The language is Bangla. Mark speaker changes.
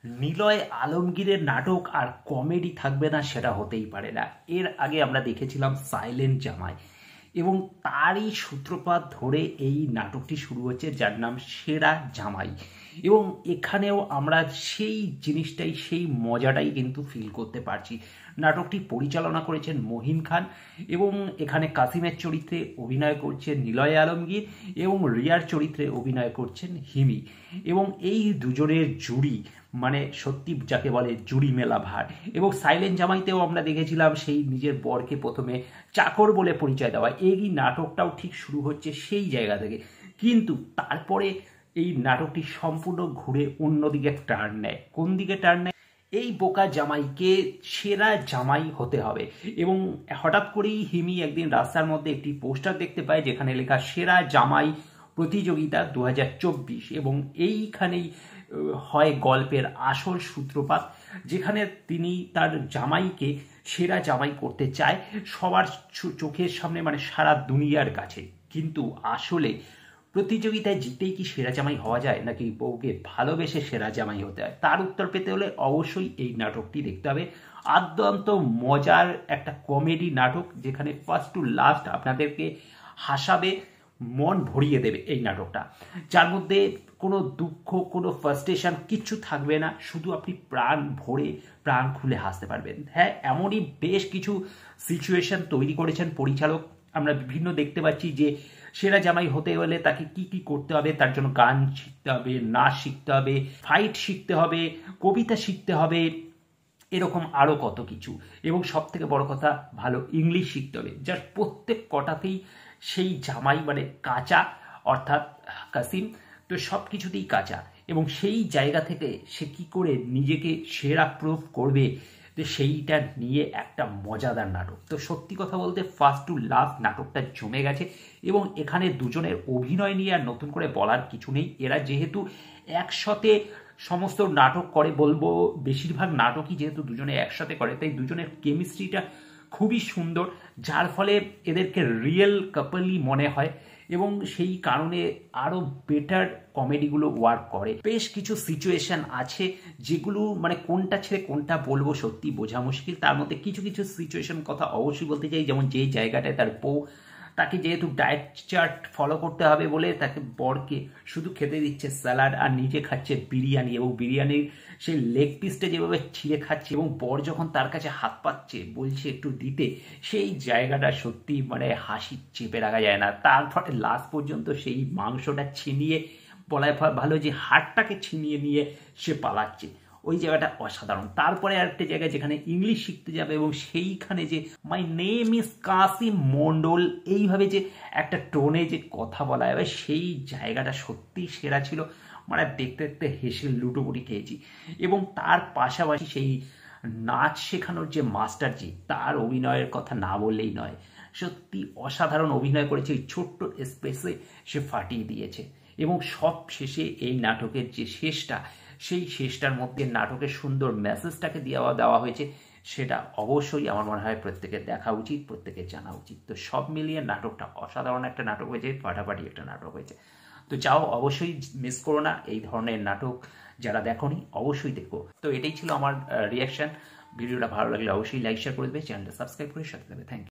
Speaker 1: নিলয় আলমগীরের নাটক আর কমেডি থাকবে না সেটা হতেই পারে না। এর আগে আমরা দেখেছিলাম সাইলেন্ট জামাই, এবং তারই সূত্রপাত ধরে এই নাটকটি শুরু হচ্ছে যার নাম সেরা জামাই। এবং এখানেও আমরা সেই জিনিসটাই, সেই মজাটাই কিন্তু ফিল করতে পারছি। নাটকটি পরিচালনা করেছেন মহিন খান, এবং এখানে কাসিমের চরিত্রে অভিনয় করছেন নিলয় আলমগীর, এবং রিয়ার চরিত্রে অভিনয় করছেন হিমি। এবং এই দুজনের জুড়ি মানে সত্যি যাকে বলে জুড়ি মেলা ভার। এবং সাইলেন্ট জামাইতেও আমরা দেখেছিলাম সেই নিজের বরকে প্রথমে চাকর বলে পরিচয় দেওয়া। এই নাটকটাও ঠিক শুরু হচ্ছে সেই জায়গা থেকে, কিন্তু তারপরে এই নাটকটি সম্পূর্ণ ঘুরে অন্যদিকে টার্ন নেয়। কোন দিকে টার্ন নেয়? এই বোকা জামাইকে সেরা জামাই হতে হবে। এবং হঠাৎ করেই হিমি একদিন রাস্তার মধ্যে একটি পোস্টার দেখতে পায় যেখানে লেখা সেরা জামাই প্রতিযোগিতা 2024, এবং এইখানেই হয় গল্পের আসল সূত্রপাত, যেখানে তিনি তার জামাইকে সেরা জামাই করতে চায় সবার চোখের সামনে, মানে সারা দুনিয়ার কাছে। কিন্তু আসলে প্রতিযোগিতায় জিতেই কি সেরা জামাই হওয়া যায়, নাকি বউকে ভালোবেসে সেরা জামাই হতে হয়? তার উত্তর পেতে হলে অবশ্যই এই নাটকটি দেখতে হবে। আদ্যন্ত মজার একটা কমেডি নাটক, যেখানে ফার্স্ট টু লাস্ট আপনাদেরকে হাসাবে, মন ভরিয়ে দেবে এই নাটকটা, যার মধ্যে কোনো দুঃখ, কোনো ফ্রাস্ট্রেশন কিচ্ছু থাকবে না। শুধু আপনি প্রাণ ভরে, প্রাণ খুলে হাসতে পারবেন। হ্যাঁ, এমনই বেশ কিছু সিচুয়েশন তৈরি করেছেন পরিচালক। আমরা বিভিন্ন দেখতে পাচ্ছি যে সেরা জামাই হতে হলে তাকে কি কি করতে হবে। তার জন্য গান শিখতে হবে, নাচ শিখতে হবে, ফাইট শিখতে হবে, কবিতা শিখতে হবে, এরকম আরও কত কিছু। এবং সব থেকে বড় কথা, ভালো ইংলিশ শিখতে হবে, যার প্রত্যেক কটাতেই সেই জামাই মানে কাঁচা, অর্থাৎ কাসিম তো সব কিছুতেই কাঁচা। এবং সেই জায়গা থেকে সে কি করে নিজেকে সেরা প্রুভ করবে, যে সেইটা নিয়ে একটা মজাদার নাটক। তো সত্যি কথা বলতে ফার্স্ট টু লাস্ট নাটকটা জমে গেছে। এবং এখানে দুজনের অভিনয় নিয়ে আর নতুন করে বলার কিছু নেই। এরা যেহেতু একসাথে সমস্ত নাটক করে, বলবো বেশিরভাগ নাটকই যেহেতু দুজনে একসাথে করে, তাই দুজনের কেমিস্ট্রিটা খুবই সুন্দর, যার ফলে এদেরকে রিয়েল কাপলই মনে হয়। এবং সেই কারণে আরও বেটার কমেডিগুলো ওয়ার্ক করে। বেশ কিছু সিচুয়েশন আছে যেগুলো মানে কোনটা ছেড়ে কোনটা বলবো সত্যি বোঝা মুশকিল। তার মধ্যে কিছু কিছু সিচুয়েশন কথা অবশ্যই বলতে চাই, যেমন যেই জায়গাটায় তার বউ, তাকে যেহেতু ডায়েট চার্ট ফলো করতে হবে বলে তাকে বরকে শুধু খেতে দিচ্ছে স্যালাড, আর নিজে খাচ্ছে বিরিয়ানি, এবং বিরিয়ানির সেই লেগ পিসটা যেভাবে ছিঁড়ে খাচ্ছে, এবং বর যখন তার কাছে হাত পাচ্ছে বলছে একটু দিতে, সেই জায়গাটা সত্যি মানে হাসি চেপে রাখা যায় না। তারপরে লাস্ট পর্যন্ত সেই মাংসটা ছিনিয়ে, বলায় ভালো যে হাড়টাকে ছিনিয়ে নিয়ে সে পালাচ্ছে, ওই জায়গাটা অসাধারণ। তারপরে আরেকটা জায়গায় যেখানে ইংলিশ শিখতে যাবে, এবং সেইখানে যে my name is Kasim Mondal, এইভাবে যে একটা টোনে যে কথা বলা যাবে, সেই জায়গাটা সত্যি সেরা ছিল। মানে দেখতে দেখতে হেসে লুটোপুটি খেয়েছি। এবং তার পাশাপাশি সেই নাচ শেখানোর যে মাস্টারজি, তার অভিনয়ের কথা না বললেই নয়। সত্যি অসাধারণ অভিনয় করেছে, এই ছোট্ট স্পেসে সে ফাটিয়ে দিয়েছে। এবং সব শেষে এই নাটকের যে শেষটা, সেই শেষটার মধ্যে নাটকের সুন্দর মেসেজটাকে দেওয়া হয়েছে, সেটা অবশ্যই আমার মনে হয় প্রত্যেকের দেখা উচিত, প্রত্যেকের জানা উচিত। তো সব মিলিয়ে নাটকটা অসাধারণ একটা নাটক হয়েছে, ফাটাফাটি একটা নাটক হয়েছে। তো যাও, অবশ্যই মিস করো না এই ধরনের নাটক। যারা দেখোনি অবশ্যই দেখো। তো এটাই ছিল আমার রিয়াকশন। ভিডিওটা ভালো লাগলে অবশ্যই লাইক শেয়ার করে দেবে, চ্যানেলটা সাবস্ক্রাইব করে সাথে দেবে। Thank you.